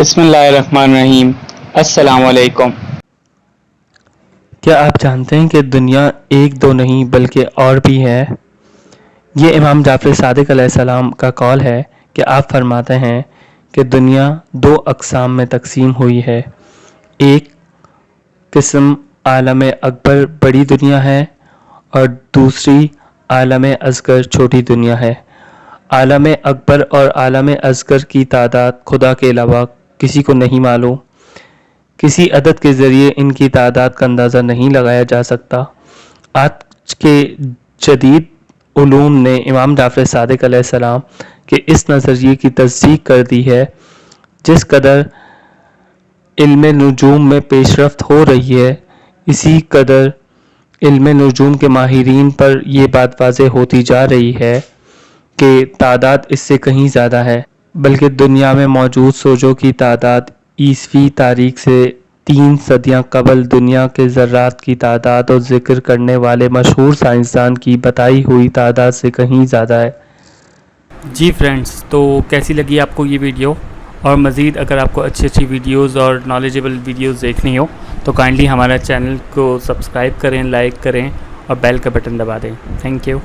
بسم اللہ الرحمن الرحیم۔ السلام علیکم۔ کیا آپ جانتے ہیں کہ دنیا ایک دو نہیں بلکہ اور بھی ہے؟ یہ امام جعفر صادق علیہ السلام کا قول ہے کہ آپ فرماتے ہیں کہ دنیا دو اقسام میں تقسیم ہوئی ہے۔ ایک قسم عالم اکبر بڑی دنیا ہے اور دوسری عالم اصغر چھوٹی دنیا ہے۔ عالم اکبر اور عالم اصغر کی تعداد خدا کے علاوہ کسی کو نہیں معلوم۔ کسی عدد کے ذریعے ان کی تعداد کا اندازہ نہیں لگایا جا سکتا۔ آج کے جدید علوم نے امام جعفر صادق علیہ السلام کے اس نظریے کی تصدیق کر دی ہے۔ جس قدر علم نجوم میں پیش رفت ہو رہی ہے، اسی قدر علم نجوم کے ماہرین پر یہ بات واضح ہوتی جا رہی ہے کہ تعداد اس سے کہیں زیادہ ہے، بلکہ دنیا میں موجود سوجوں کی تعداد عیسوی تاریخ سے 3 صدیاں قبل دنیا کے ذرات کی تعداد اور ذکر کرنے والے مشہور سائنسدان کی بتائی ہوئی تعداد سے کہیں زیادہ ہے۔ جی فرینڈز، تو کیسی لگی آپ کو یہ ویڈیو؟ اور مزید اگر آپ کو اچھی ویڈیوز اور نالجیبل ویڈیوز دیکھنی ہو تو کائنڈلی ہمارا چینل کو سبسکرائب کریں، لائک کریں اور بیل کا بٹن دبا دیں۔ Thank you.